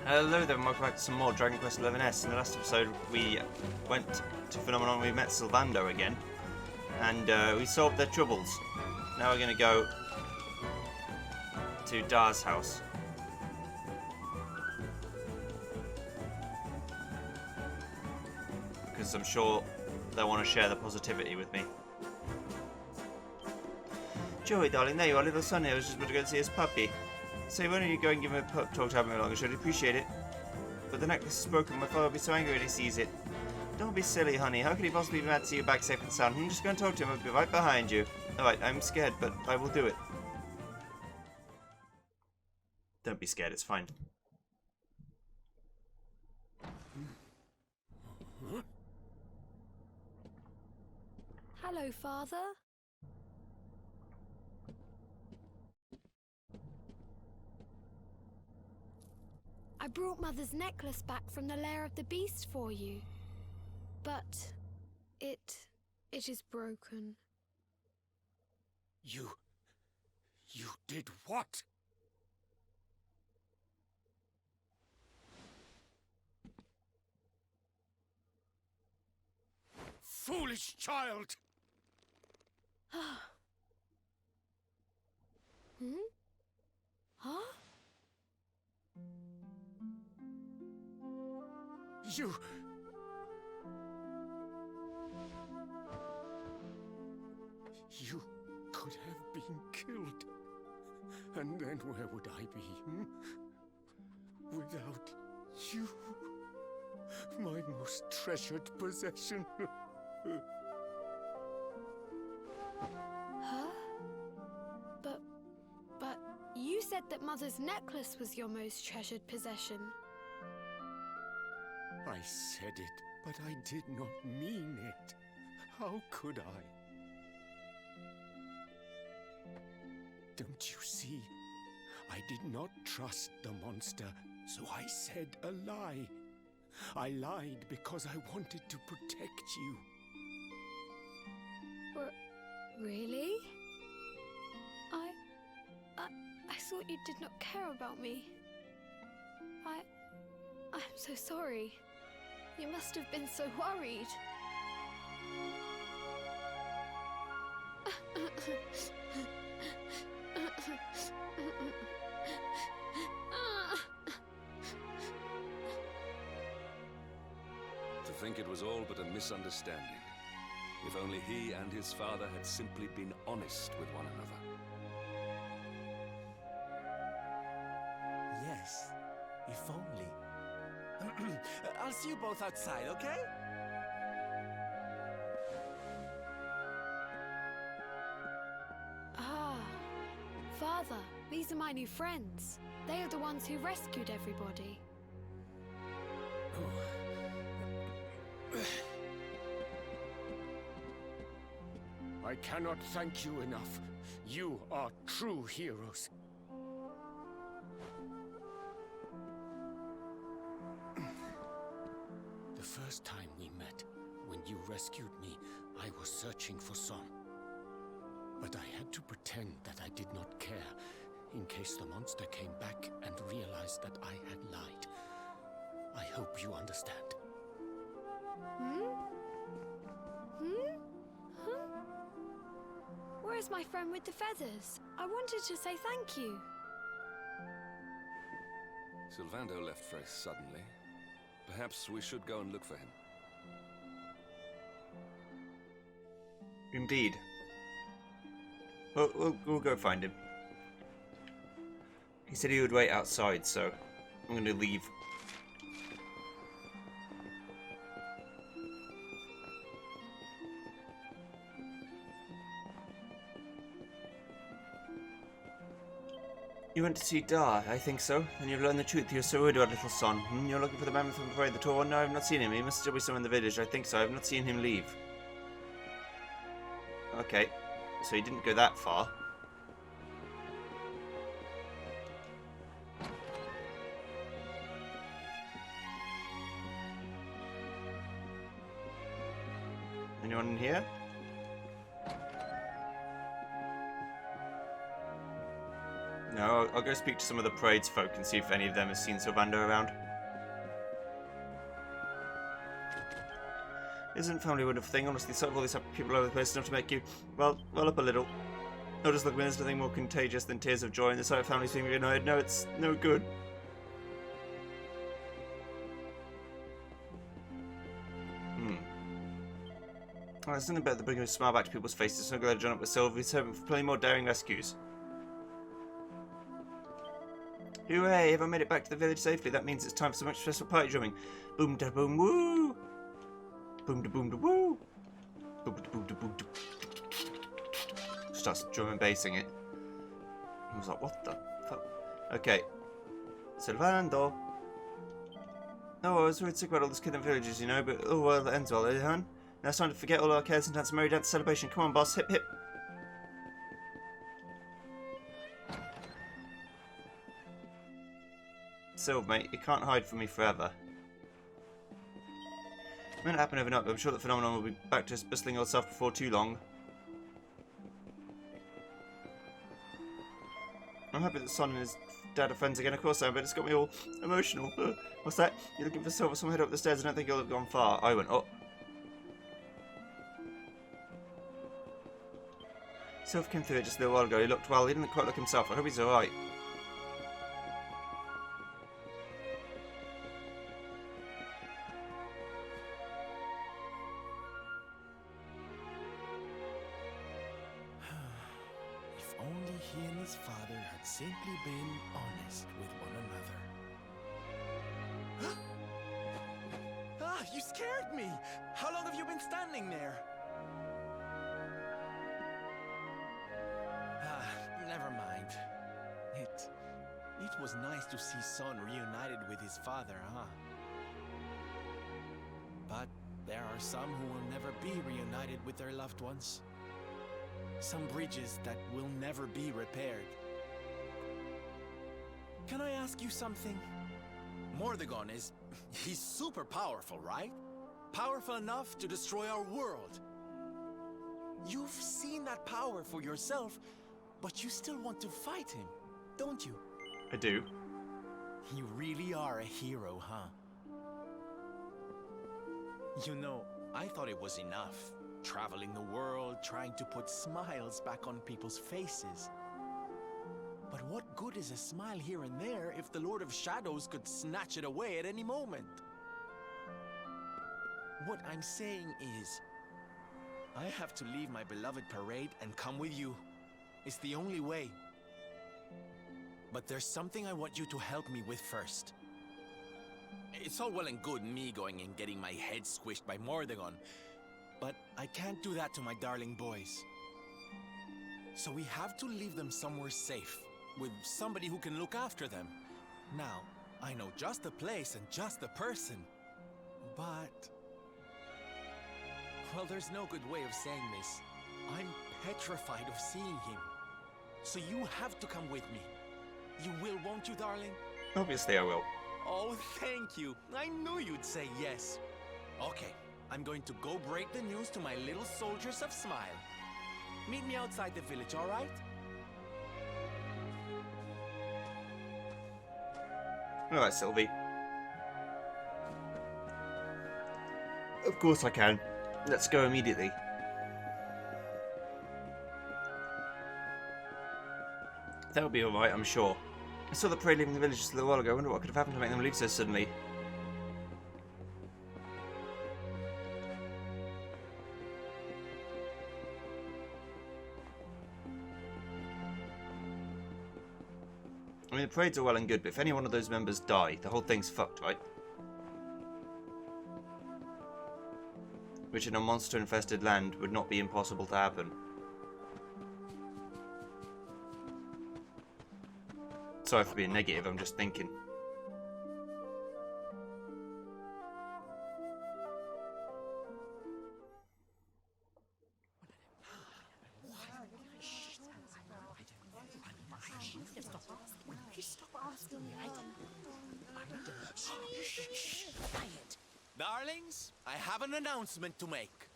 Hello there and welcome back to some more Dragon Quest XI's. In the last episode we went to Phenomenon, we met Sylvando again, and we solved their troubles. Now we're going to go to Dar's house. Because I'm sure they'll want to share the positivity with me. Joey, darling, there you are, little son here. I was just about to go and see his puppy. So why don't you go and give him a pup talk to have him along? I should appreciate it. But the necklace is broken. My father will be so angry when he sees it. Don't be silly, honey. How could he possibly be mad to see you back safe and sound? I'm just going to talk to him. I'll be right behind you. Alright, I'm scared, but I will do it. Don't be scared, it's fine. Hello, Father. I brought Mother's necklace back from the lair of the beast for you. But it is broken. You did what? Foolish child! Huh? You could have been killed. And then where would I be? Without you, my most treasured possession. Huh? But you said that Mother's necklace was your most treasured possession. I said it, but I did not mean it. How could I? Don't you see? I did not trust the monster, so I said a lie. I lied because I wanted to protect you. Really? I thought you did not care about me. I'm so sorry. You must have been so worried. To think it was all but a misunderstanding. If only he and his father had simply been honest with one another. Yes, if only. I'll see you both outside, okay? Ah, Father, these are my new friends. They are the ones who rescued everybody. I cannot thank you enough. You are true heroes. The first time we met, when you rescued me, I was searching for Son. But I had to pretend that I did not care, in case the monster came back and realized that I had lied. I hope you understand. Where's my friend with the feathers? I wanted to say thank you. Sylvando left very suddenly. Perhaps we should go and look for him. Indeed. We'll go find him. He said he would wait outside, so I'm going to leave. You went to see Dar, I think so. And you've learned the truth. You're so worried about little son. You're looking for the man from the Tor. No, I've not seen him. He must still be somewhere in the village. I think so. I've not seen him leave. Okay. So he didn't go that far. Anyone in here? No, I'll go speak to some of the parades folk and see if any of them have seen Sylvander around. Isn't family a wonderful thing? Honestly, sort of all these happy people all over the place enough to make you, well up a little. Not just like there's nothing more contagious than tears of joy in the sight of families being reunited. No, it's no good. Oh, there's something about the bringing a smile back to people's faces. So I'm glad to join up with Sylvie. He's hoping for plenty more daring rescues. Hooray! Everyone made it back to the village safely. That means it's time for some much special party drumming. Boom da boom woo! Boom da boom da woo! Boom da boom da boom da. Starts drum and bassing it. I was like, what the fuck? Okay. Sylvando. Oh, I was really sick about all this kid in villages, you know, but oh well, that ends well, eh, hun? Now it's time to forget all our cares and dance a merry dance celebration. Come on, boss. Hip hip. Sylv, mate, you can't hide from me forever. It may not happen overnight, but I'm sure that phenomenon will be back to its bustling old self before too long. I'm happy that Son and his dad are friends again. Of course I am, but it's got me all emotional. What's that? You're looking for Sylv? Someone head up the stairs. I don't think you'll have gone far. I went up. Sylv came through it just a little while ago. He looked well. He didn't quite look himself. I hope he's alright. If only he and his father had simply been honest with one another. Ah, you scared me! How long have you been standing there? Never mind. It was nice to see Son reunited with his father, huh? But there are some who will never be reunited with their loved ones. Some bridges that will never be repaired. Can I ask you something? Mordegon he's super powerful, right? Powerful enough to destroy our world. You've seen that power for yourself, but you still want to fight him, don't you? I do. You really are a hero, huh? You know, I thought it was enough. Traveling the world, trying to put smiles back on people's faces. But what good is a smile here and there if the Lord of Shadows could snatch it away at any moment? What I'm saying is, I have to leave my beloved parade and come with you. It's the only way. But there's something I want you to help me with first. It's all well and good me going and getting my head squished by Mordegon, but I can't do that to my darling boys. So we have to leave them somewhere safe, with somebody who can look after them. Now, I know just the place and just the person, but... well, there's no good way of saying this. I'm petrified of seeing him. So you have to come with me. You will, won't you, darling? Obviously I will. Oh, thank you. I knew you'd say yes. Okay, I'm going to go break the news to my little soldiers of Smile. Meet me outside the village, all right? Alright, Sylvie. Of course I can. Let's go immediately. That'll be alright, I'm sure. I saw the parade leaving the village just a little while ago. I wonder what could have happened to make them leave so suddenly. I mean, the parades are well and good, but if any one of those members die, the whole thing's fucked, right? Which in a monster-infested land would not be impossible to happen. Sorry for being negative, I'm just thinking. Darlings, I have an announcement to make.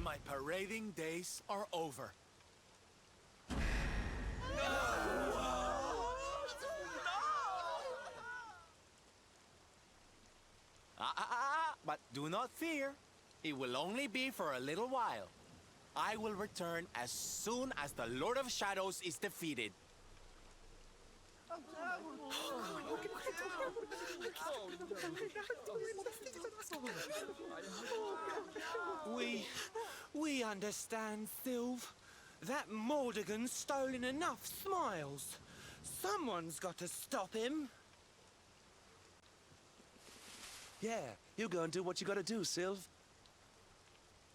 My parading days are over. But do not fear. It will only be for a little while. I will return as soon as the Lord of Shadows is defeated. We understand, Sylv. That Mordegon's stolen enough smiles. Someone's got to stop him. Yeah, you go and do what you gotta do, Sylv.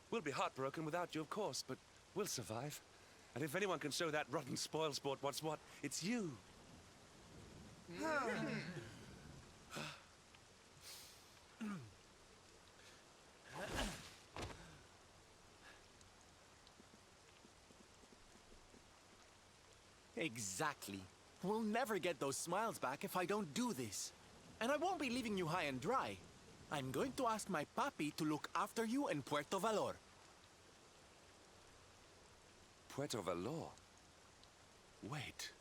We'll be heartbroken without you, of course, but we'll survive. And if anyone can show that rotten spoilsport what's what, it's you. Exactly. We'll never get those smiles back if I don't do this. And I won't be leaving you high and dry. I'm going to ask my papi to look after you in Puerto Valor. Puerto Valor? Wait.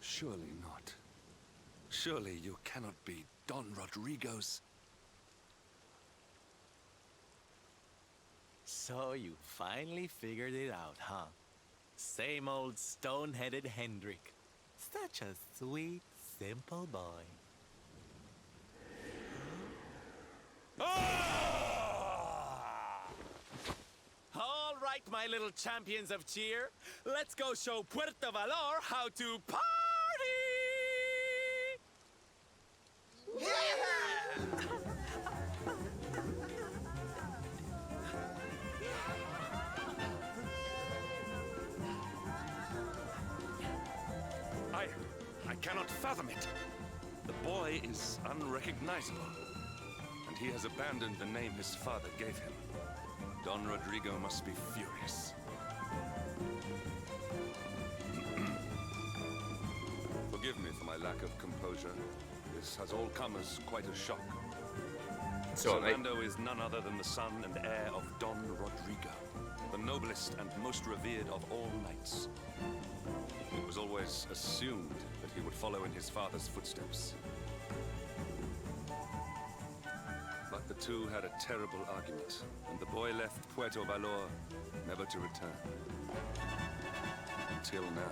Surely not. Surely you cannot be Don Rodrigo's... So you finally figured it out, huh? Same old stone-headed Hendrik. Such a sweet, simple boy. All right, my little champions of cheer. Let's go show Puerto Valor how to party! I cannot fathom it. The boy is unrecognizable. And he has abandoned the name his father gave him. Don Rodrigo must be furious. Forgive me for my lack of composure. This has all come as quite a shock. So, mate. Orlando is none other than the son and heir of Don Rodrigo, the noblest and most revered of all knights. It was always assumed that he would follow in his father's footsteps. But the two had a terrible argument, and the boy left Puerto Valor never to return. Until now.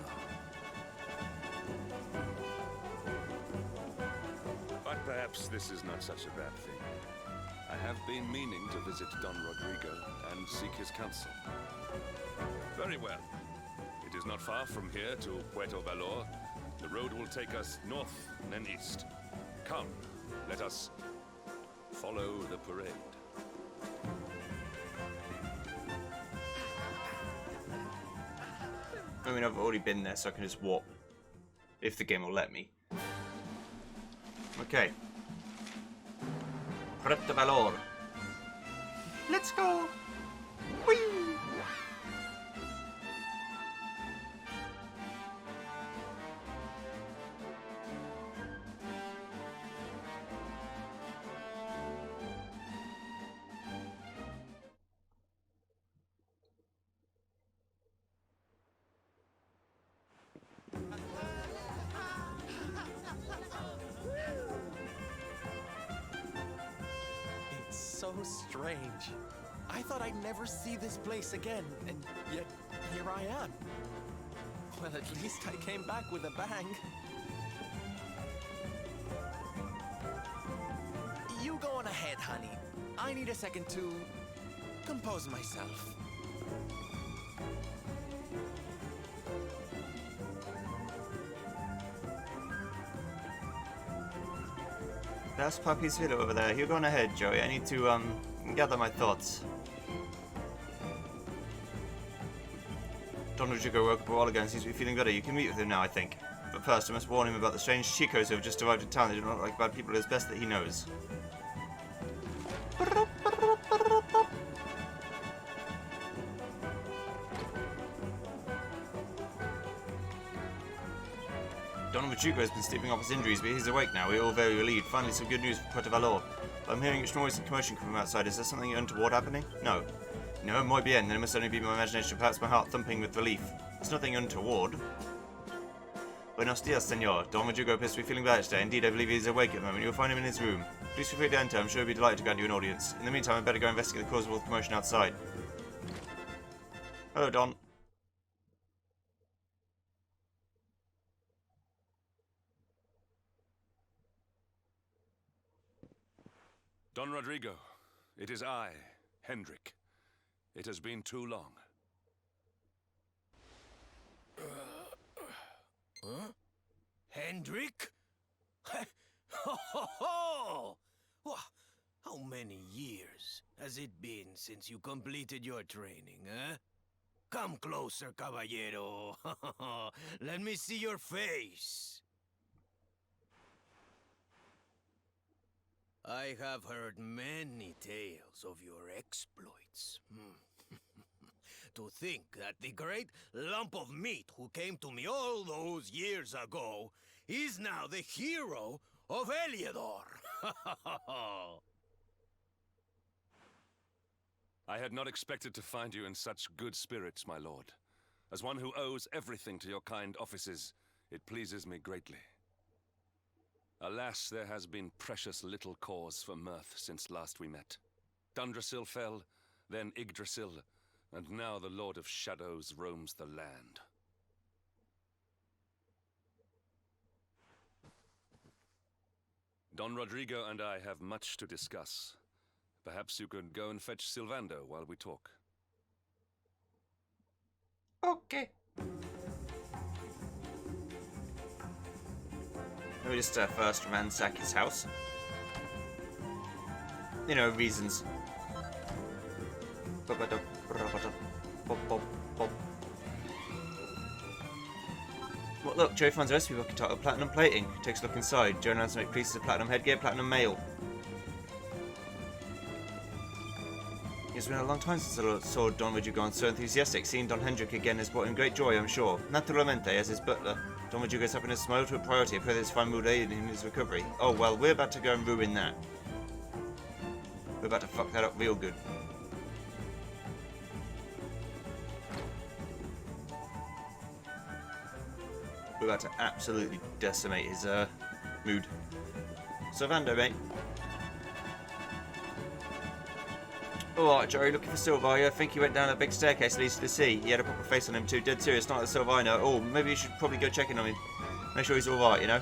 But perhaps this is not such a bad thing. I have been meaning to visit Don Rodrigo and seek his counsel. Very well. It is not far from here to Puerto Valor. The road will take us north and then east. Come, let us follow the parade. I mean, I've already been there, so I can just walk. If the game will let me. Okay. Puerto Valor. Let's go! Whee! It's so strange. I thought I'd never see this place again, and yet here I am. Well, at least I came back with a bang. You go on ahead, honey. I need a second to compose myself. That's Papi's villa over there. You go on ahead, Joey. I need to, gather my thoughts. Don Rodrigo woke up a while ago and seems to be feeling better. You can meet with him now, I think. But first, I must warn him about the strange Chicos who have just arrived in town. They do not look like bad people. It's best that he knows. Don Rodrigo has been sleeping off his injuries, but he's awake now. We're all very relieved. Finally, some good news for Puerto Valor. I'm hearing much noise and commotion coming from outside. Is there something untoward happening? No. No, muy bien. Then it must only be my imagination, perhaps my heart thumping with relief. It's nothing untoward. Buenos dias, senor. Don Rodrigo appears to be feeling better today. Indeed, I believe he is awake at the moment. You'll find him in his room. Please feel free to enter. I'm sure he'll be delighted to grant you an audience. In the meantime, I'd better go investigate the cause of all the commotion outside. Hello, Don. Don Rodrigo, it is I, Hendrik. It has been too long. Huh? Hendrik? Ho ho ho! How many years has it been since you completed your training, eh? Come closer, caballero. Let me see your face. I have heard many tales of your exploits. To think that the great lump of meat who came to me all those years ago is now the hero of Heliodor. I had not expected to find you in such good spirits, my lord. As one who owes everything to your kind offices, it pleases me greatly. Alas, there has been precious little cause for mirth since last we met. Dundrasil fell, then Yggdrasil, and now the Lord of Shadows roams the land. Don Rodrigo and I have much to discuss. Perhaps you could go and fetch Sylvando while we talk. Okay. Let me just first ransack his house. You know, reasons. Well, look, Joe finds a recipe book entitled Platinum Plating. Takes a look inside. Joe knows how to make pieces of platinum headgear, platinum mail. It's been a long time since I saw Don Rodrigo so enthusiastic. Seeing Don Hendrik again has brought him great joy, I'm sure. Naturalmente, as his butler, Don Rodrigo's happiness is my ultimate priority. I pray that his fine mood aid in his recovery. Oh, well, we're about to go and ruin that. We're about to fuck that up real good. We're about to absolutely decimate his mood. Sylvando, mate. Alright, Jerry, looking for Sylvia. I think he went down a big staircase that leads to the sea. He had a proper face on him too, dead serious, not like Sylvina. Oh, maybe you should probably go check in on him. Make sure he's alright, you know?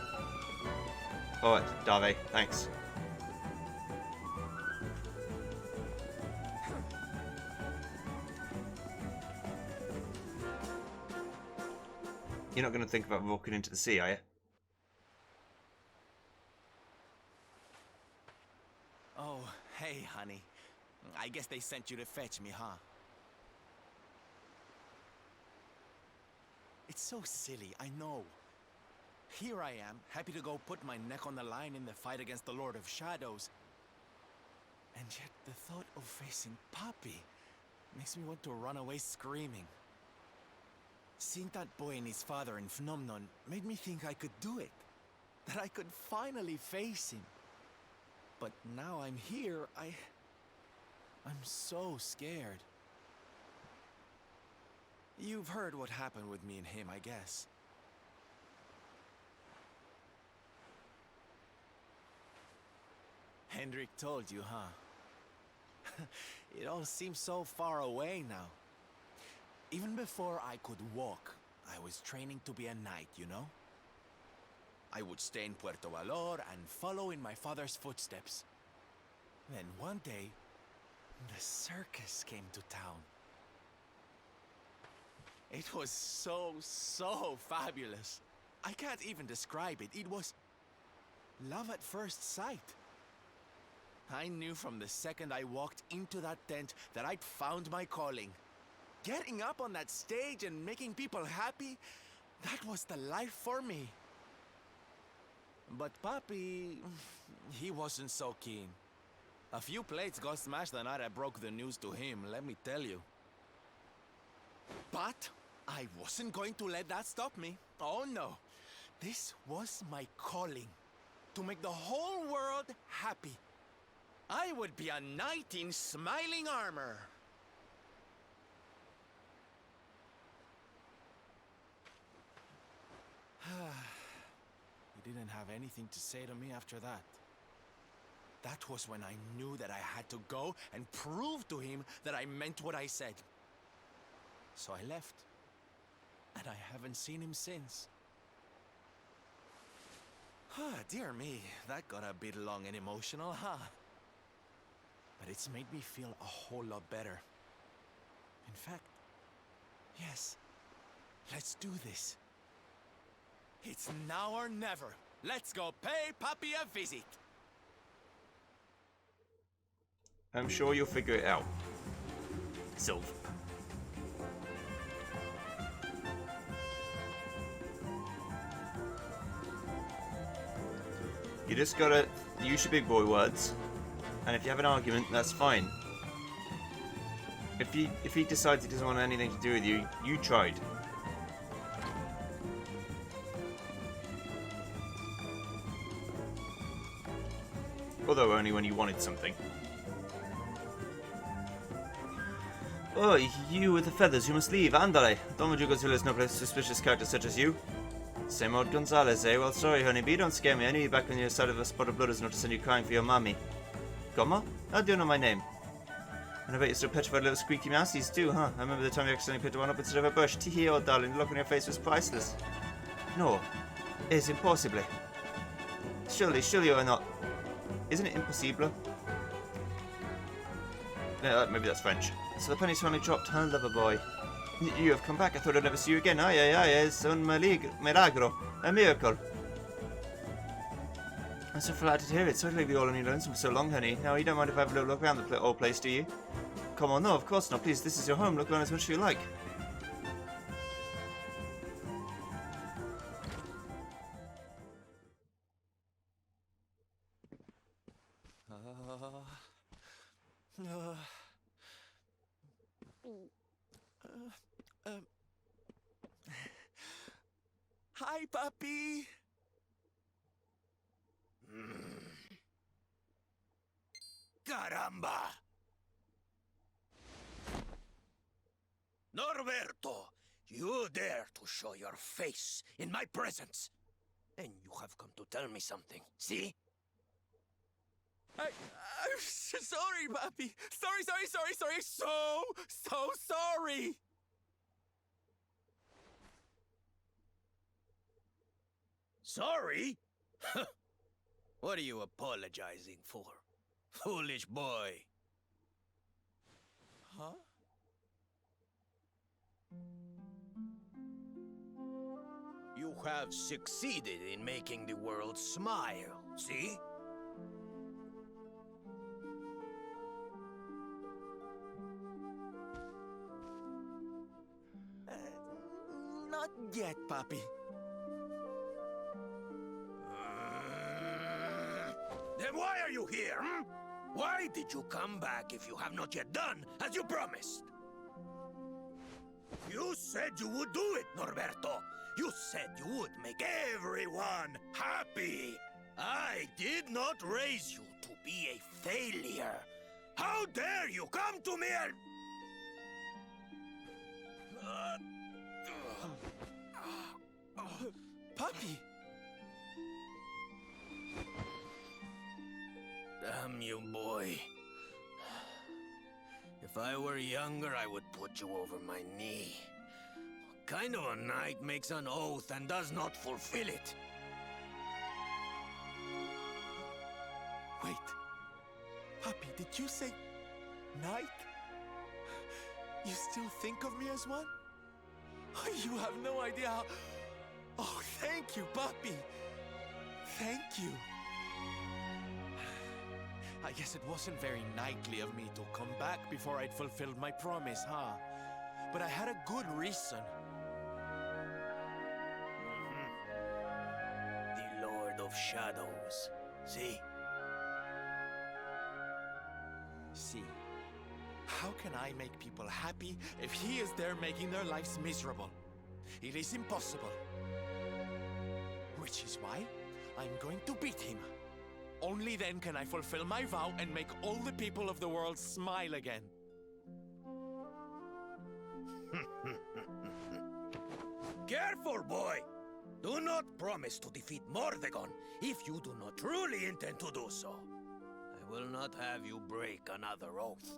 Alright, Dave, thanks. You're not going to think about walking into the sea, are you? Oh, hey, honey. I guess they sent you to fetch me, huh? It's so silly, I know. Here I am, happy to go put my neck on the line in the fight against the Lord of Shadows. And yet the thought of facing Papi makes me want to run away screaming. Seeing that boy and his father in Phnomnon made me think I could do it. That I could finally face him. But now I'm here, I'm so scared. You've heard what happened with me and him, I guess. Hendrik told you, huh? It all seems so far away now. Even before I could walk, I was training to be a knight, you know? I would stay in Puerto Valor and follow in my father's footsteps. Then one day, the circus came to town. It was so fabulous. I can't even describe it. It was love at first sight. I knew from the second I walked into that tent that I'd found my calling. Getting up on that stage and making people happy, that was the life for me. But Papi, he wasn't so keen. A few plates got smashed the night I broke the news to him, let me tell you. But I wasn't going to let that stop me. Oh no. This was my calling. To make the whole world happy. I would be a knight in smiling armor. He didn't have anything to say to me after that. That was when I knew that I had to go and prove to him that I meant what I said. So I left. And I haven't seen him since. Dear me, that got a bit long and emotional, huh? But it's made me feel a whole lot better. In fact, yes, let's do this. It's now or never. Let's go pay Papi a visit. I'm sure you'll figure it out. Sylv. You just gotta use your big boy words, and if you have an argument, that's fine. If he decides he doesn't want anything to do with you, you tried. Although only when you wanted something. Oh, you with the feathers, you must leave, andale. Don Rodrigo is no place suspicious characters such as you. Same old Gonzalez, eh? Well, sorry, honey, but you don't scare me. I knew you back on your side of a spot of blood is not to send you crying for your mommy. Como? How do you know my name? And I bet you're still petrified little squeaky mousies too, huh? I remember the time you accidentally picked one up instead of a bush. Tee-hee, oh darling, the look on your face was priceless. No, it's impossible. Surely you're not. Isn't it impossible? Yeah, maybe that's French. So the penny's finally dropped, huh, lover boy? You have come back. I thought I'd never see you again. Ay, it's un milagro. A miracle. I'm so flattered to hear it. Certainly we all only lonesome for so long, honey. Now, you don't mind if I have a little look around the old place, do you? Come on, no, of course not. Please, this is your home. Look around as much as you like. Hi, Papi. Caramba! Norberto, you dare to show your face in my presence. And you have come to tell me something, see? I'm sorry, Papi. Sorry. So sorry. Sorry? What are you apologizing for? Foolish boy. Huh? You have succeeded in making the world smile, see? Not yet, Papi. Then why are you here, hmm? Why did you come back if you have not yet done as you promised? You said you would do it, Norberto. You said you would make everyone happy. I did not raise you to be a failure. How dare you come to me and... Papi! Damn you, boy. If I were younger, I would put you over my knee. What kind of a knight makes an oath and does not fulfill it? Wait. Papi, did you say... knight? You still think of me as one? Oh, you have no idea how... Oh, thank you, Papi. Thank you. I guess it wasn't very knightly of me to come back before I'd fulfilled my promise, huh? But I had a good reason. The Lord of Shadows. See? See, how can I make people happy if he is there making their lives miserable? It is impossible. Which is why I'm going to beat him. Only then can I fulfill my vow and make all the people of the world smile again. Careful, boy! Do not promise to defeat Mordegon if you do not truly intend to do so. I will not have you break another oath.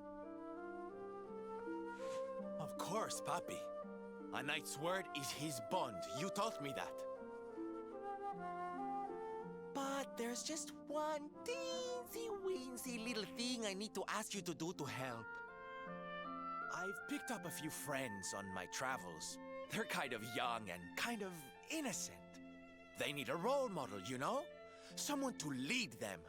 Of course, Papi. A knight's word is his bond. You taught me that. But there's just one teensy-weensy little thing I need to ask you to do to help. I've picked up a few friends on my travels. They're kind of young and kind of innocent. They need a role model, you know? Someone to lead them.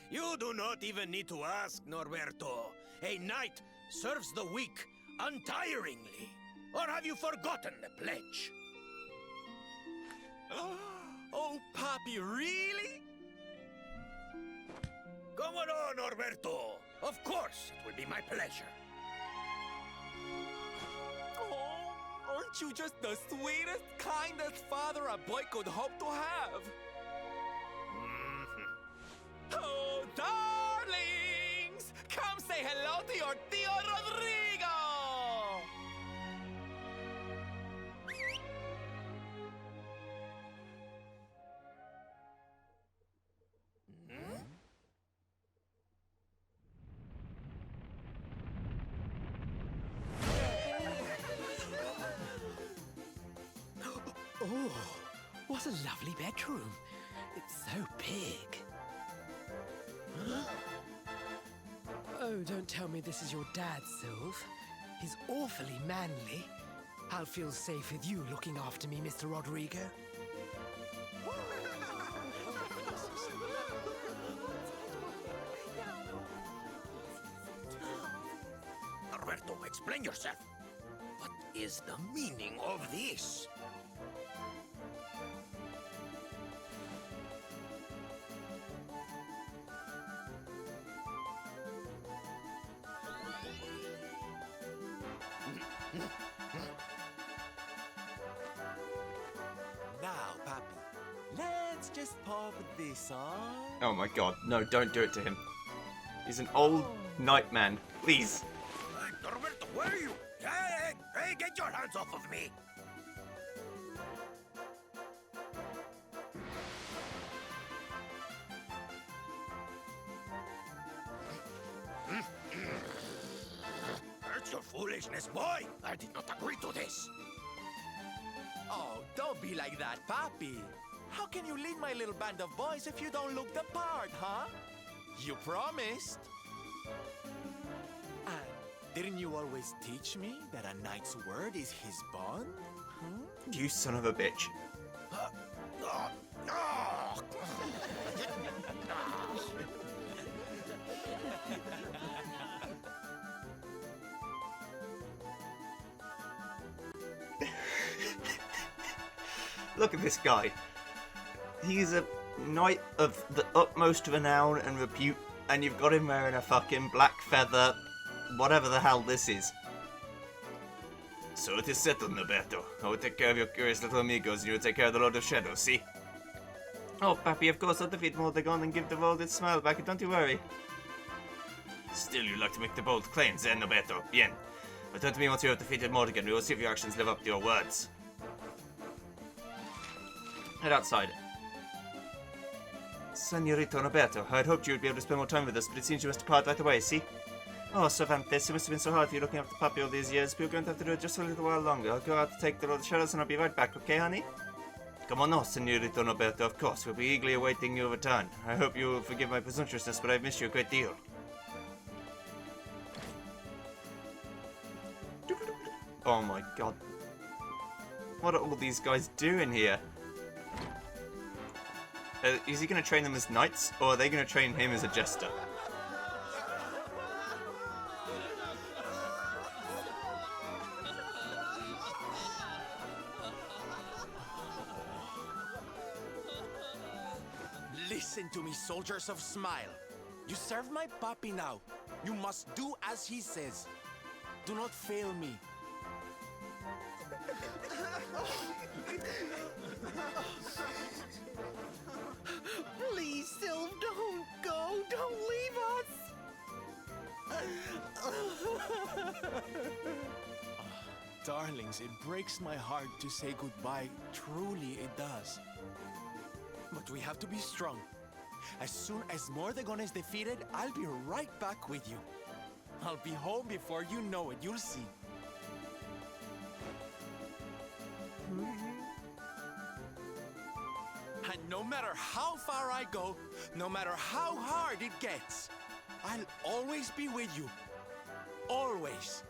You do not even need to ask, Norberto. A knight serves the weak untiringly. Or have you forgotten the pledge? Oh, Papi, really? Come on, Norberto. Of course, it will be my pleasure. Oh, aren't you just the sweetest, kindest father a boy could hope to have? Oh, darlings! Come say hello to your Tio Rodrigo! Oh, what a lovely bedroom. It's so big. Oh, don't tell me this is your dad, Sylve. He's awfully manly. I'll feel safe with you looking after me, Mr. Rodrigo. Norberto, explain yourself. What is the meaning of this? Now, Papi, let's just pop this on. Oh my god, no, don't do it to him. He's an old nightman. Please. Hey, Norberto, where are you? Hey, get your hands off of me! That's your foolishness, boy! I did not agree to this! Oh, don't be like that, Papi. How can you lead my little band of boys if you don't look the part, huh? You promised. And didn't you always teach me that a knight's word is his bond? Hmm? You son of a bitch. Look at this guy. He's a knight of the utmost renown and repute, and you've got him wearing a fucking black feather, whatever the hell this is. So it is settled, Norberto. I will take care of your curious little amigos, and you will take care of the Lord of Shadows, see? Oh, Papi, of course I'll defeat Mordegon and give the world its smile back, don't you worry. Still, you like to make the bold claims, eh, Norberto? Bien. Return to me once you have defeated Mordegon, we will see if your actions live up to your words. Head outside. Senorito Norberto, I had hoped you would be able to spend more time with us, but it seems you must depart right away, see? Oh, Cervantes, it must have been so hard for you looking after Papi all these years, but you're going to have to do it just a little while longer. I'll go out to take the Lord of Shadows and I'll be right back, okay, honey? Come on, no, Senorito Norberto, of course. We'll be eagerly awaiting your return. I hope you will forgive my presumptuousness, but I've missed you a great deal. Oh my god. What are all these guys doing here? Is he going to train them as knights, or are they going to train him as a jester? Listen to me, soldiers of Smile. You serve my Papi now. You must do as he says. Do not fail me. Please, Sylve, don't go. Don't leave us. Darlings, it breaks my heart to say goodbye. Truly, it does. But we have to be strong. As soon as Mordegon is defeated, I'll be right back with you. I'll be home before you know it. You'll see. And no matter how far I go, no matter how hard it gets, I'll always be with you. Always.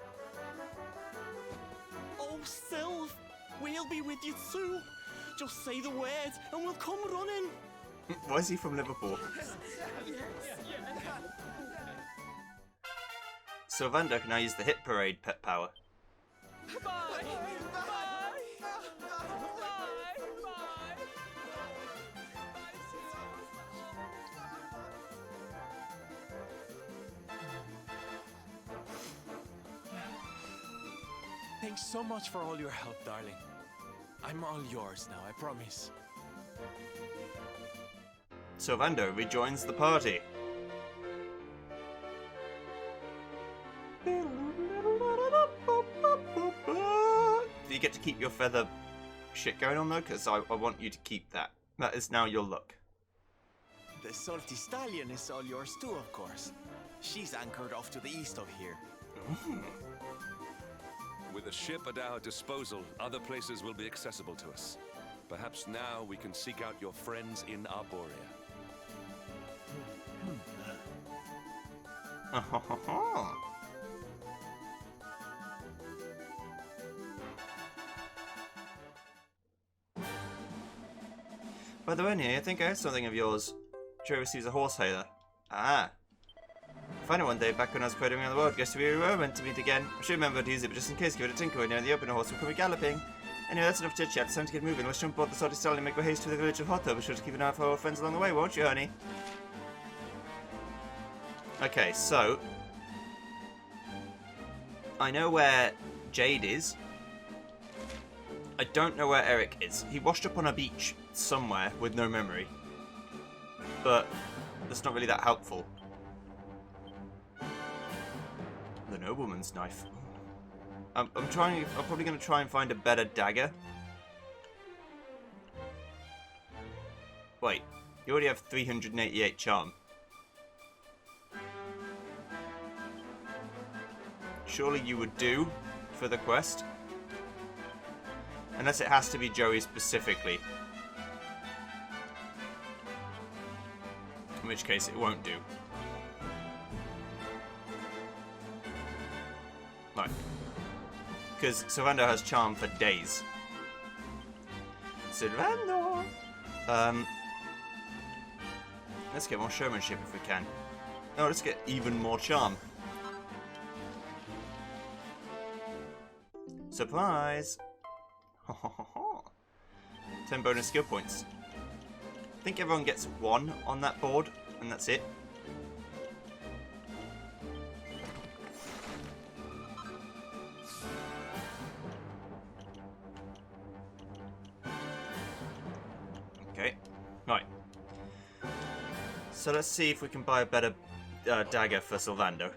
Oh, Sylve, we'll be with you too. Just say the words and we'll come running. Why is he from Liverpool? Sylvander can now use the Hit Parade pet power. Bye. Thanks so much for all your help, darling. I'm all yours now, I promise. Sylvander rejoins the party. Do you get to keep your feather shit going on though? Because I want you to keep that. That is now your look. The Salty Stallion is all yours too, of course. She's anchored off to the east of here. With a ship at our disposal, other places will be accessible to us. Perhaps now we can seek out your friends in Arborea. By the way, Nia, I think I heard something of yours. Joe receives a horse hailer. Ah. I found it one day back when I was quoting around the world. Guess we were meant to meet again. I should remember to use it, but just in case, give it a tinkle when you're in the open, a horse will come galloping. Anyway, that's enough chit chat. It's time to get moving. Let's jump aboard the Salty Stallion and make our haste to the village of Hotto. Be sure to keep an eye out for our friends along the way, won't you, honey? Okay, so I know where Jade is. I don't know where Eric is. He washed up on a beach somewhere with no memory. But that's not really that helpful. The nobleman's knife. I'm probably going to try and find a better dagger. Wait, you already have 388 charm. Surely you would do for the quest. Unless it has to be Joey specifically. In which case it won't do. Right. Because Sylvander has charm for days. Sylvander! Let's get more showmanship if we can. No, let's get even more charm. Surprise! 10 bonus skill points. I think everyone gets 1 on that board, and that's it. Okay, right. So let's see if we can buy a better dagger for Sylvander.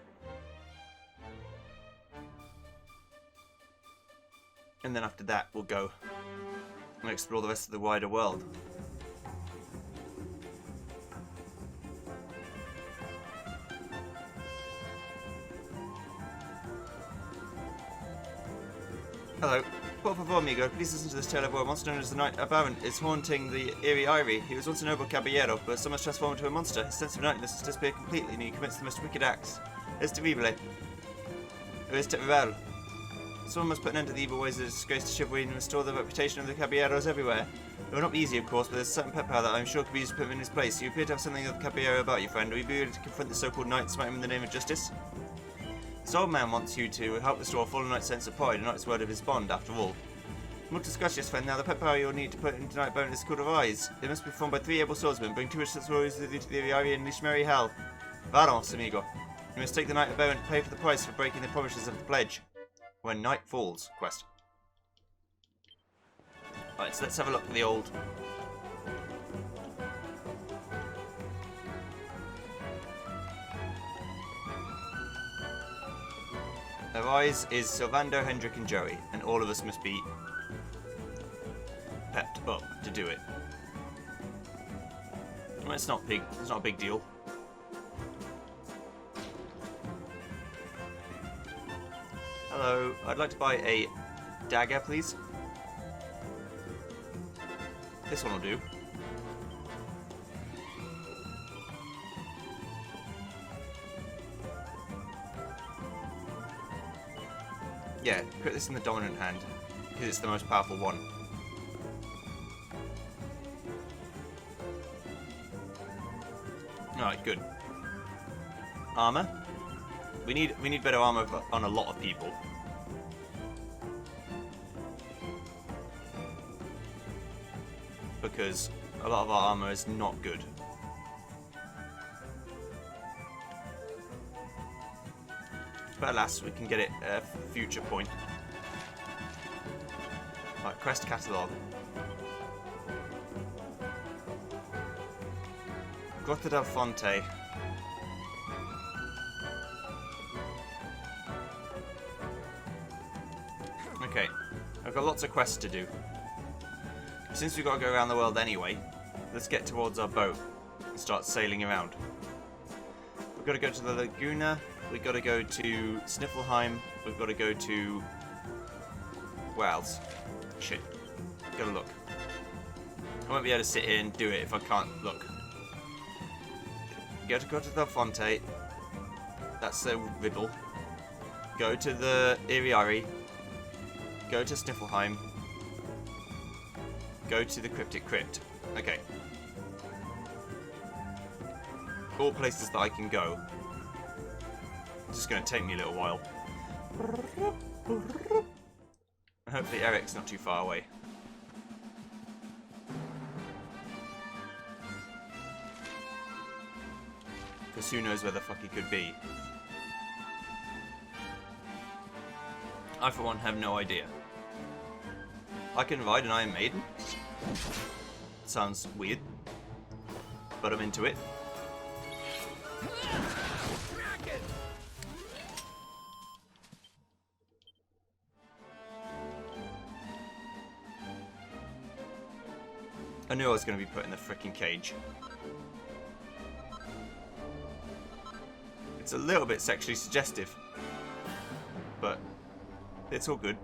And then after that, we'll go and explore the rest of the wider world. Hello. Por favor, amigo, please listen to this tale of where a monster known as the Knight Aberrant is haunting the Eerie Eyrie. He was once a noble caballero, but someone's transformed into a monster. His sense of nightness has disappeared completely, and he commits the most wicked acts. Es terrible. Es terrible. Someone must put an end to the evil ways that disgrace to chivalry and restore the reputation of the caballeros everywhere. It will not be easy, of course, but there's a certain pet power that I'm sure could be used to put him in his place. You appear to have something of the caballero about you, friend. Will you be able to confront the so-called knight and smite him in the name of justice? This old man wants you to help restore a fallen knight's sense of pride and not his word of his bond, after all. Much discuss, friend. Now, the pet power you'll need to put into Knight Aberrant is called Arise. It must be performed by 3 able swordsmen. Bring 2 rich warriors with you to the Eyrie and unleash merry hell. Vamos, amigo. You must take the Knight Aberrant and pay for the price for breaking the promises of the pledge. When Night Falls quest. Right, so let's have a look at the old... Arise is Sylvando, Hendrik and Joey, and all of us must be pepped up to do it. Well, it's not a big deal. Hello, I'd like to buy a dagger, please. This one will do. Yeah, put this in the dominant hand, because it's the most powerful one. Alright, good. Armor. We need better armor on a lot of people. Because a lot of our armor is not good. But alas, we can get it at a future point. Right, quest catalogue. Grotta del Fonte. Okay, I've got lots of quests to do. Since we've got to go around the world anyway, let's get towards our boat and start sailing around. We've got to go to the Laguna, we've got to go to Sniffelheim, we've got to go to... where else? Shit. Gotta look. I won't be able to sit here and do it if I can't look. Go to Grotta del Fonte. That's a riddle. Go to the Iriari. Go to Sniffelheim. Go to the Cryptic Crypt. Okay. All places that I can go. It's just going to take me a little while. And hopefully Eric's not too far away. Because who knows where the fuck he could be. I for one have no idea. I can ride an Iron Maiden. Sounds weird. But I'm into it. I knew I was going to be put in the frickin' cage. It's a little bit sexually suggestive. But it's all good.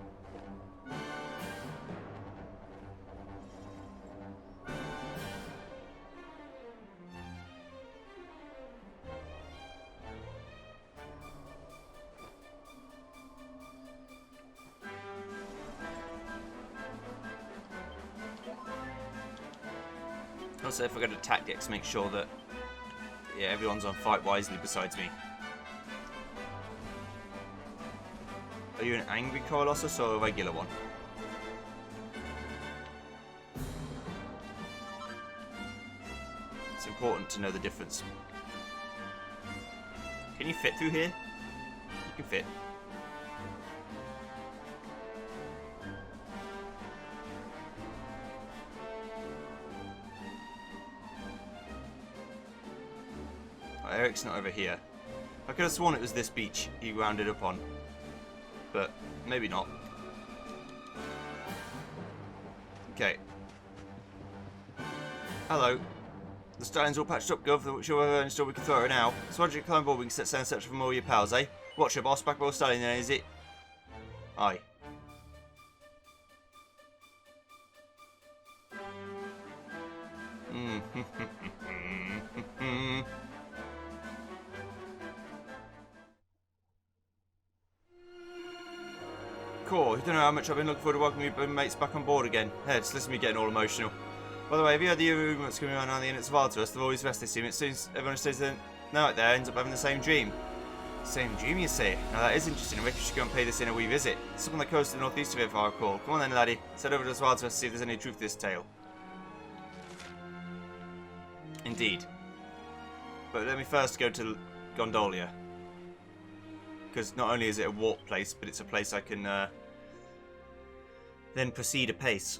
Also, if I go to tactics, make sure that everyone's on fight wisely besides me. Are you an angry Colossus or a regular one? It's important to know the difference. Can you fit through here? You can fit. Oh, Eric's not over here. I could have sworn it was this beach he rounded up on. But maybe not. Okay. Hello. The stallion's all patched up, Gov. Sure we've installed we can throw it now. So why don't you climb aboard, we can set sail and search for more of your pals, eh? Watch your boss, back row stallion then, is it? Aye. Cool, you don't know how much I've been looking forward to welcoming my mates back on board again. Hey, just listen to me getting all emotional. By the way, have you heard the rumours coming around the end of Valtorus? They're always restless, it seems everyone who stays the night there ends up having the same dream. Same dream, you say? Now that is interesting, I reckon we should go and pay this in a wee visit. It's up on the coast to the northeast of it, if I recall. Come on then, laddie. Let's head over to Valtorus to see if there's any truth to this tale. Indeed. But let me first go to Gondolia. Because not only is it a warp place, but it's a place I can then proceed apace.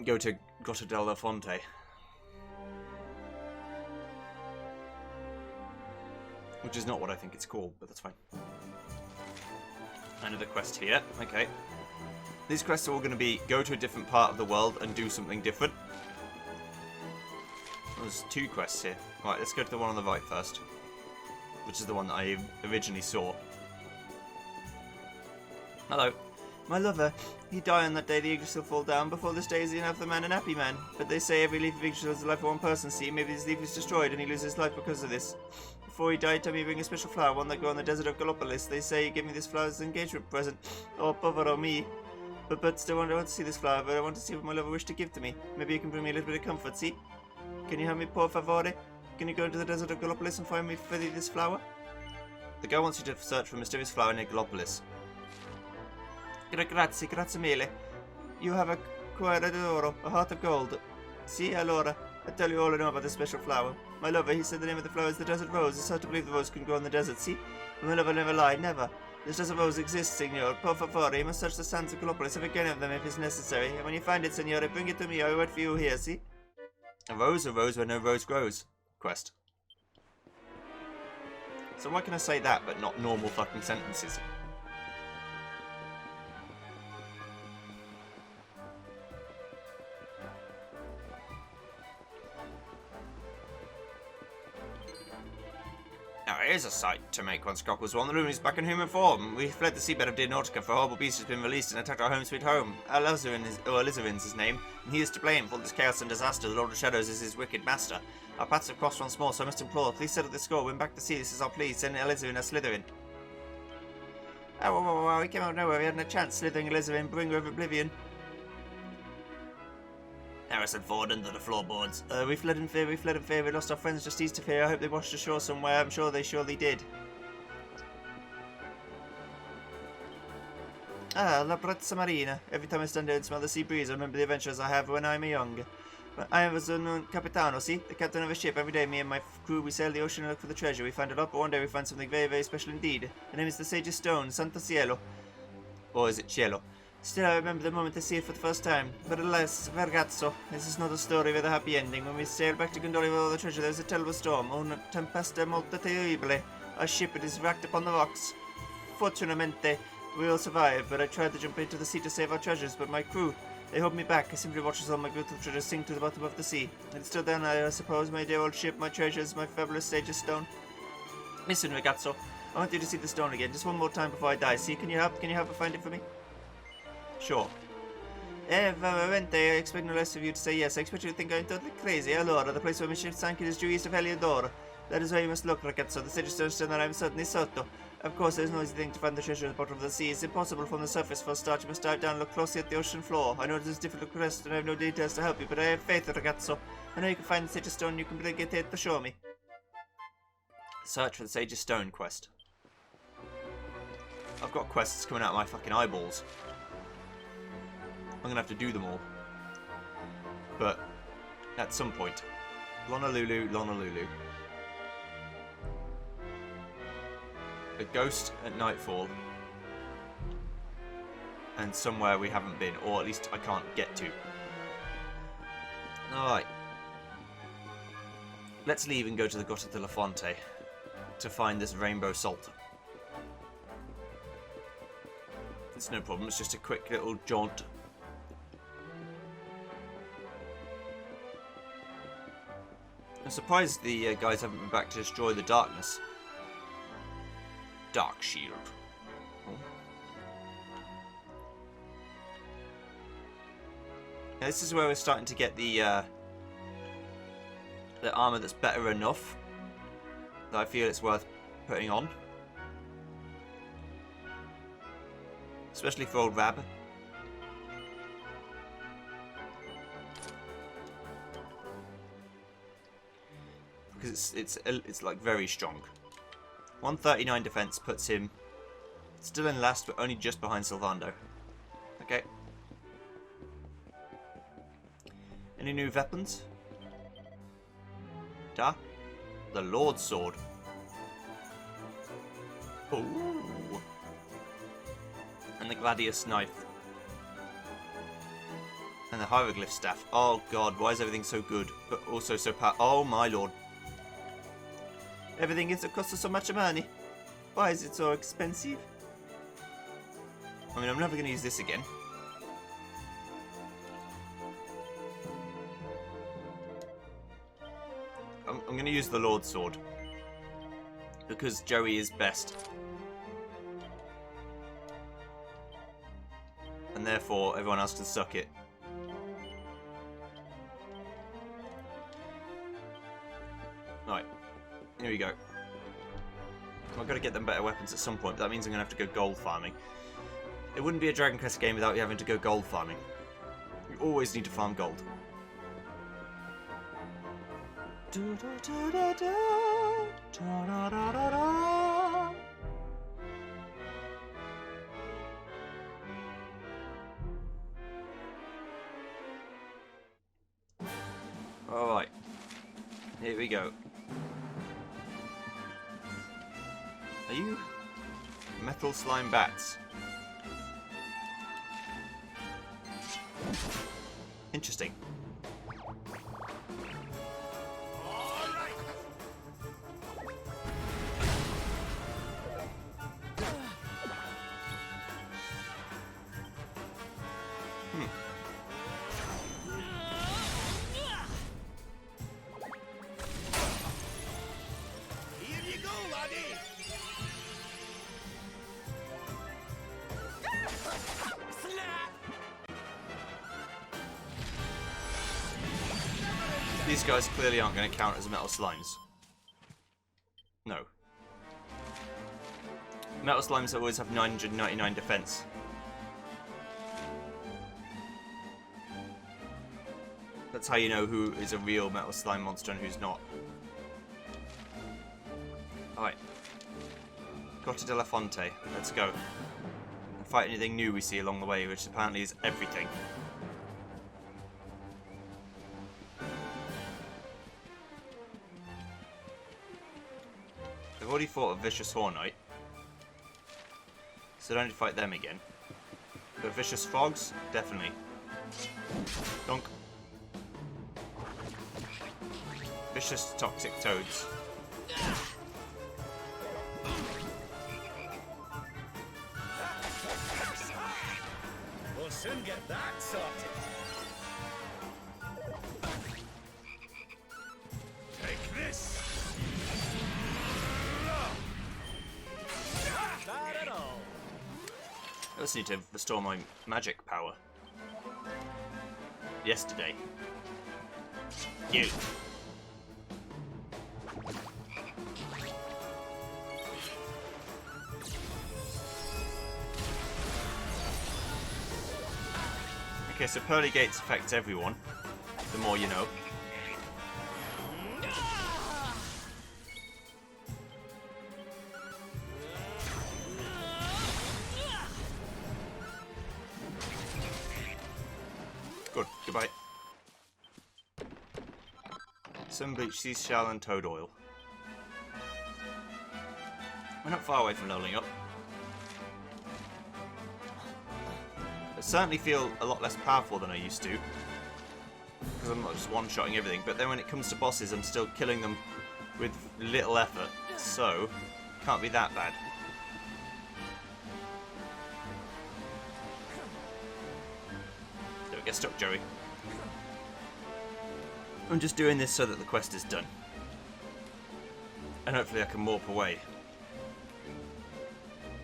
go to Grotta della Fonte. Which is not what I think it's called, but that's fine. Another quest here. Okay. These quests are all going to be go to a different part of the world and do something different. There's 2 quests here. Right, let's go to the one on the right first. Which is the one that I originally saw. Hello. My lover. He died on that day the Yggdrasil fall down. Before this day is the enough the man and happy man. But they say every leaf of Yggdrasil is the life of one person. See, maybe this leaf is destroyed and he loses his life because of this. Before he died, tell me to bring a special flower, one that grew on the desert of Gallipolis. They say he gave me this flower as an engagement present. Oh, povero me. But still I want to see this flower, but I want to see what my lover wished to give to me. Maybe you can bring me a little bit of comfort, see? Can you help me, por favore? Can you go into the desert of Gallipolis and find me for this flower? The girl wants you to search for a mysterious flower near Gallipolis. Grazie mille. You have a cuore d'oro, a heart of gold. See, allora, I tell you all I know about this special flower. My lover, he said the name of the flower is the desert rose. It's hard to believe the rose can grow in the desert, see? My lover never lied, never. This desert rose exists, signor. Por favore, you must search the sands of Gallipolis and pick any of them if it's necessary. And when you find it, signore, bring it to me. I will wait for you here, see? A rose where no rose grows. Quest. So why can I say that, but not normal fucking sentences? Now, here's a sight to make one's cockles warm. The Lumin is back in human form. We fled the seabed of Dear Nautica, for a horrible beast has been released and attacked our home sweet home. Alizarin's his name, and he is to blame for this chaos and disaster. The Lord of Shadows is his wicked master. Our paths have crossed once more, so I must implore, please settle the score. Win back the sea, this is our plea. Send Alizarin as Slytherin. Oh, we came out of nowhere. We hadn't a chance. Slithering Alizarin, bring her of oblivion. Harrison Ford under the floorboards. We fled in fear, we lost our friends just east of here. I hope they washed ashore somewhere. I'm sure they surely did. Ah, La Brezza Marina. Every time I stand there and smell the sea breeze, I remember the adventures I had when I am young. I was un capitano, see? The captain of a ship. Every day, me and my crew, we sail the ocean and look for the treasure. We find a lot, but one day we find something very, very special indeed. The name is the Sage's Stone, Santo Cielo. Or is it Cielo? Still, I remember the moment I see it for the first time. But alas, ragazzo, this is not a story with a happy ending. When we sailed back to Gondola with all the treasure, there was a terrible storm. Una tempesta molto terribile. Our ship, it is wrecked upon the rocks. Fortunatamente, we all survived, but I tried to jump into the sea to save our treasures, but my crew, they held me back. I simply watched as all my beautiful treasures sink to the bottom of the sea. And still down there, I suppose, my dear old ship, my treasures, my fabulous Sage's Stone. Listen, ragazzo, I want you to see the stone again, just one more time before I die. See, can you help? Can you help me find it for me? Sure. Veramente, I expect no less of you to say yes. I expect you to think I'm totally crazy. Allora, the place where my ship sank is due east of Heliodor. That is where you must look, ragazzo. The Sage's Stone that I'm suddenly sotto. Of course, there's no easy thing to find the treasure at the bottom of the sea. It's impossible from the surface. For a start, you must dive down and look closely at the ocean floor. I know it is difficult to quest and I have no details to help you, but I have faith, ragazzo. I know you can find the Sage's Stone. You can bring it here to show me. Search for the Sage's Stone quest. I've got quests coming out of my fucking eyeballs. I'm gonna have to do them all. But at some point. Lonalulu, Lonalulu. A ghost at nightfall. And somewhere we haven't been, or at least I can't get to. Alright. Let's leave and go to the Grotta della Fonte to find this rainbow salt. It's no problem, it's just a quick little jaunt. I'm surprised the guys haven't been back to destroy the darkness. Dark Shield. Oh. Now this is where we're starting to get the armor that's better enough that I feel it's worth putting on. Especially for old Rab. Because it's like very strong. 139 defense puts him still in last, but only just behind Sylvando. Okay. Any new weapons? Da. The Lord's Sword. Ooh. And the Gladius Knife. And the hieroglyph staff. Oh god, why is everything so good, but also so oh my lord. Everything is cost us so much money. Why is it so expensive? I mean, I'm never going to use this again. I'm going to use the Lord's Sword. Because Joey is best. And therefore, everyone else can suck it. Right, here we go. I've got to get them better weapons at some point, but that means I'm going to have to go gold farming. It wouldn't be a Dragon Quest game without you having to go gold farming. You always need to farm gold. Alright, here we go. Are you metal slime bats? Interesting. Here you go, laddie. These guys clearly aren't going to count as metal slimes. No. Metal slimes always have 999 defense. That's how you know who is a real metal slime monster and who's not. Alright. Grotta de la Fonte. Let's go. And fight anything new we see along the way, which apparently is everything. I've already fought a Vicious Hornite, so I don't need to fight them again. But Vicious Frogs? Definitely. Donk. Vicious Toxic Toads. We'll soon get that sorted. Take this. Not at all. I just need to restore my magic power. Yesterday. You. Okay, so Pearly Gates affects everyone. The more you know. Good. Goodbye. Sun bleach, seashell, and toad oil. We're not far away from leveling up. I certainly feel a lot less powerful than I used to. Because I'm not just one-shotting everything. But then when it comes to bosses, I'm still killing them with little effort. So, can't be that bad. Don't get stuck, Joey. I'm just doing this so that the quest is done. And hopefully I can warp away.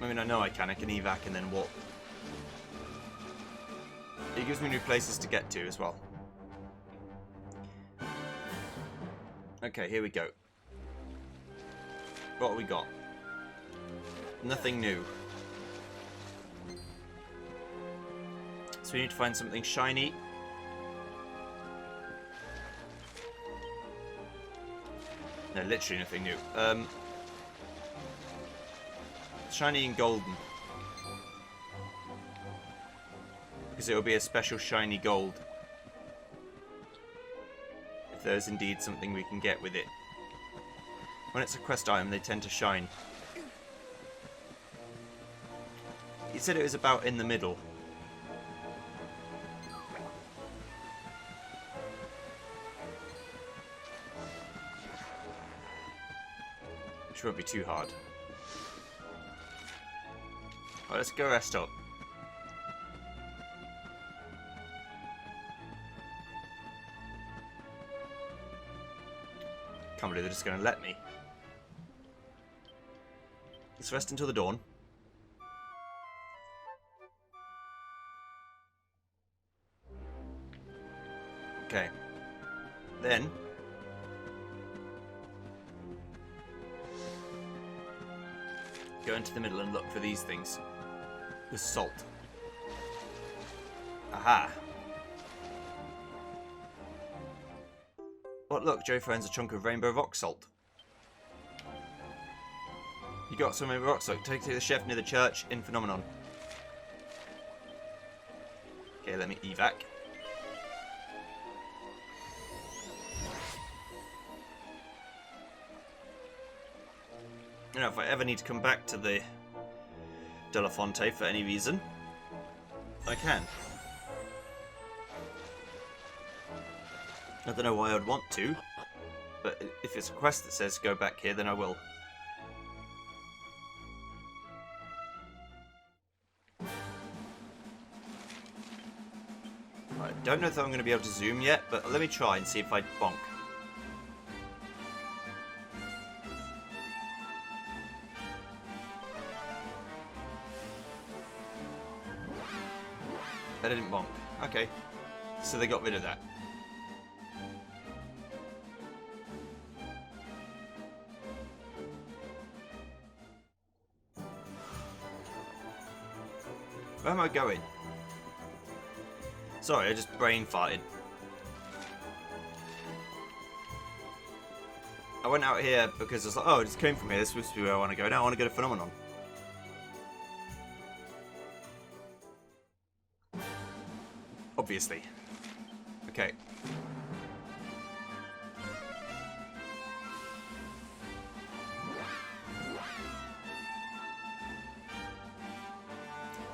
I mean, I know I can evac and then warp. It gives me new places to get to as well. Okay, here we go. What have we got? Nothing new. So we need to find something shiny. No, literally nothing new. Shiny and golden. Because it will be a special shiny gold. If there's indeed something we can get with it. When it's a quest item, they tend to shine. He said it was about in the middle. which won't be too hard. Alright, let's go rest up. Can't believe they're just going to let me. Let's rest until the dawn. Okay. Then go into the middle and look for these things. The salt. Aha. What, look, Joe finds a chunk of rainbow rock salt. You got some rainbow rock salt. Take it to the chef near the church in Phenomenon. Okay, let me evac. You know, if I ever need to come back to the De La Fonte for any reason, I can. I don't know why I'd want to, but if it's a quest that says go back here, then I will. I don't know if I'm going to be able to zoom yet, but let me try and see if I bonk. I didn't bonk. Okay. So they got rid of that. Where am I going? Sorry, I just brain farted. I went out here because I was like, oh, I just came from here. This is supposed to be where I want to go. Now I want to go to Phenomenon. Obviously. Okay.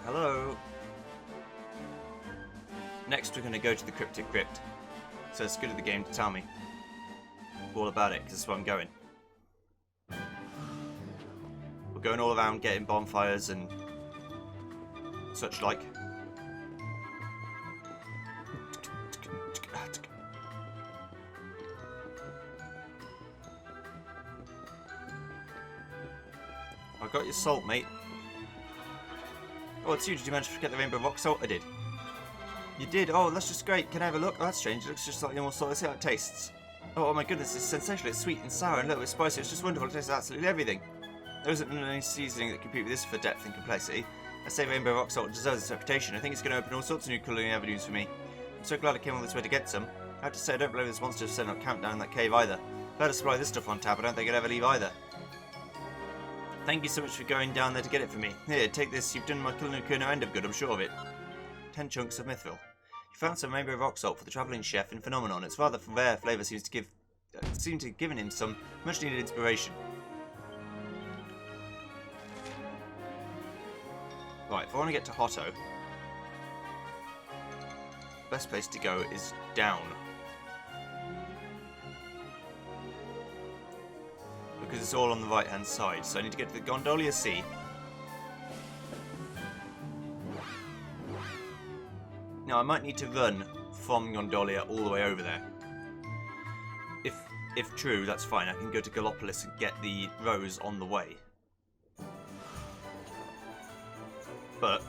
Hello. Next we're going to go to the Cryptic Crypt. So it's good at the game to tell me all about it, because that's where I'm going. We're going all around getting bonfires and such like. I got your salt, mate. Oh, it's you. Did you manage to get the rainbow rock salt? I did. You did? Oh, that's just great. Can I have a look? Oh, that's strange. It looks just like normal salt. Let's see how it tastes. Oh my goodness, it's sensational. It's sweet and sour and a little bit spicy. It's just wonderful. It tastes absolutely everything. There isn't any seasoning that can compete with this for depth and complexity. I say rainbow rock salt deserves its reputation. I think it's going to open all sorts of new culinary avenues for me. I'm so glad I came all this way to get some. I have to say, I don't believe this monster has set up camp down in that cave either. Glad to supply this stuff on tap. I don't think I'd ever leave either. Thank you so much for going down there to get it for me. Here, take this. You've done my culinary no end of good, I'm sure of it. 10 chunks of Mythville. You found some rainbow rock salt for the travelling chef in Phenomenon. Its rather rare flavour seems to have given him some much needed inspiration. Right, if I want to get to Hotto, best place to go is down. Because it's all on the right hand side, so I need to get to the Gondolia Sea. Now I might need to run from Gondolia all the way over there. If true, that's fine. I can go to Gallopolis and get the rose on the way. But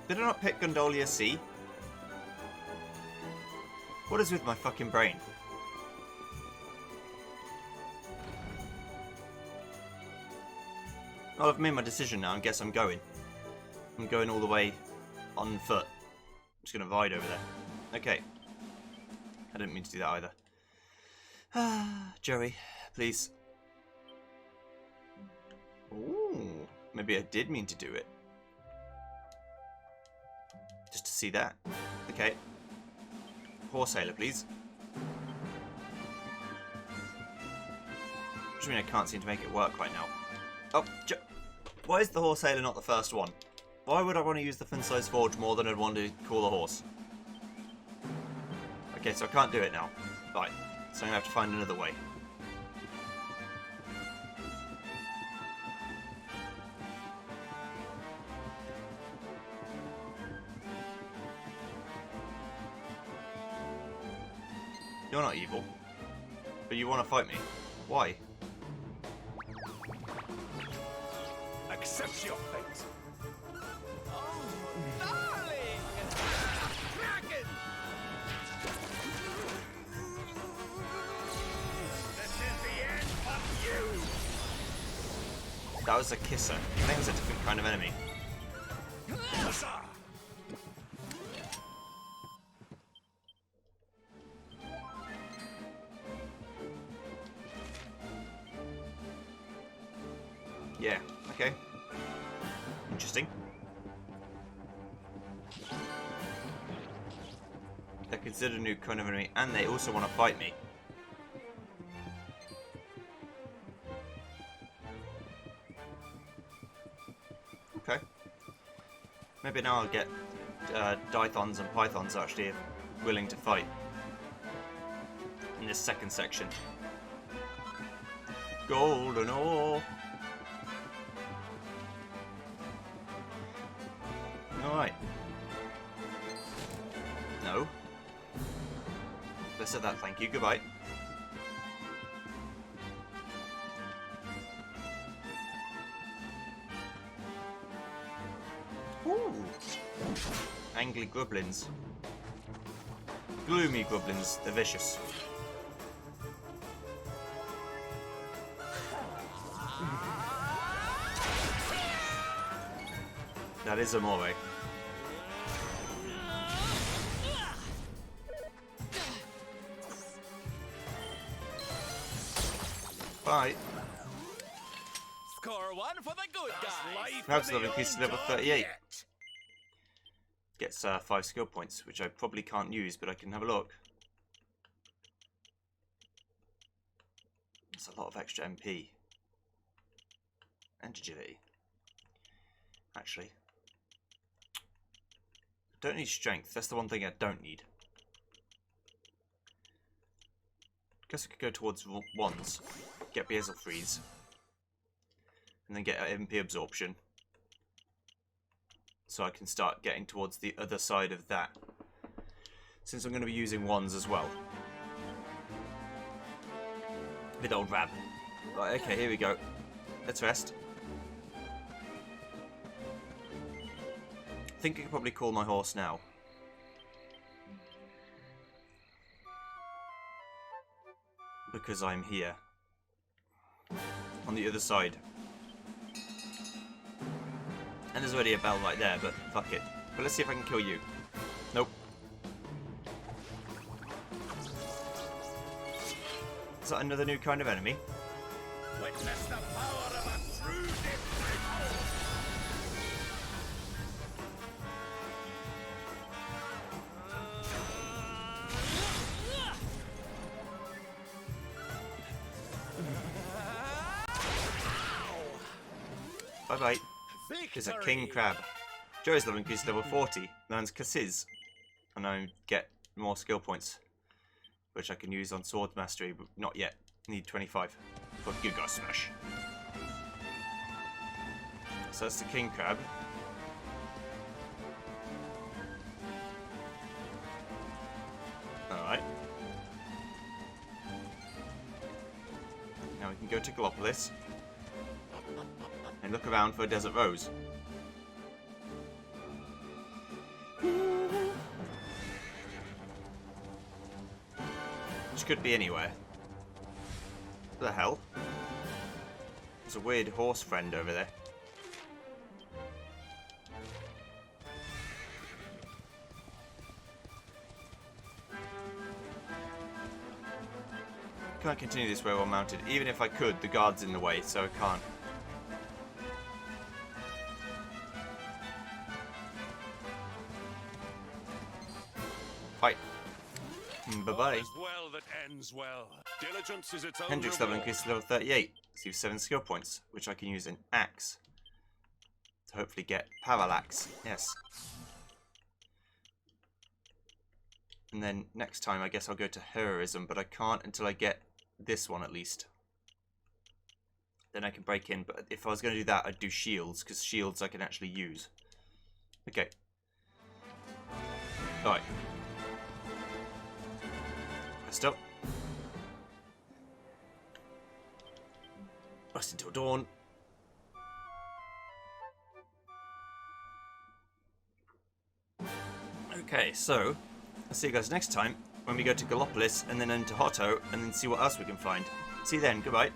did I not pick Gondolia Sea? What is with my fucking brain? Well, I've made my decision now. I guess I'm going. I'm going all the way on foot. I'm just going to ride over there. Okay. I didn't mean to do that either. Joey, please. Ooh, maybe I did mean to do it. Just to see that. Okay. Horse sailor, please. Which means I can't seem to make it work right now. Oh, why is the horse sailor not the first one? Why would I want to use the Fin-Size Forge more than I'd want to call a horse? Okay, so I can't do it now. Right, so I'm going to have to find another way. You're not evil. But you want to fight me. Why? Accept your fate. Oh, darling! Kraken! This is the end of you. That was a kisser. I think it was a different kind of enemy. Huzzah! Yeah, okay. Interesting. They're considered a new kind of enemy, and they also want to fight me. Okay. Maybe now I'll get Dythons and Pythons actually willing to fight in this second section. Golden ore! Alright. No. Less of that, thank you. Goodbye. Ooh. Angry goblins. Gloomy goblins, they're vicious. That is a Moray. Bye. Score one for the good guys. Perhaps level increases to level 38. Gets 5 skill points, which I probably can't use, but I can have a look. That's a lot of extra MP. And agility. Actually. I don't need strength, that's the one thing I don't need. Guess I could go towards wands, get Beelzebub freeze, and then get MP absorption. So I can start getting towards the other side of that. Since I'm going to be using wands as well. Bit old rab. Right, okay, here we go. Let's rest. I think I could probably call my horse now. Because I'm here. On the other side. And there's already a bell right there, but fuck it. But let's see if I can kill you. Nope. Is that another new kind of enemy? Witness the power of a true disciple. Bye bye. There's a king crab. Joe's level increased to level 40. Learns Cassiz. And I get more skill points. Which I can use on sword mastery, but not yet. Need 25 for Giga Smash. So that's the king crab. Alright. Now we can go to Gallopolis. And look around for a desert rose. Which could be anywhere. What the hell? There's a weird horse friend over there. Can't continue this way while mounted. Even if I could, the guard's in the way, so I can't. Fight. Bye-bye. All is well that ends well. Diligence is its own Hendrix level reward. increased to level 38. Receives 7 skill points, which I can use in Axe. To hopefully get Parallax. Yes. And then next time I guess I'll go to Heroism, but I can't until I get this one at least. Then I can break in, but if I was going to do that, I'd do shields, because shields I can actually use. Okay. Alright. rest up. Rest until dawn. Okay, so I'll see you guys next time when we go to Gallopolis and then into Hotto and then see what else we can find. See you then, goodbye.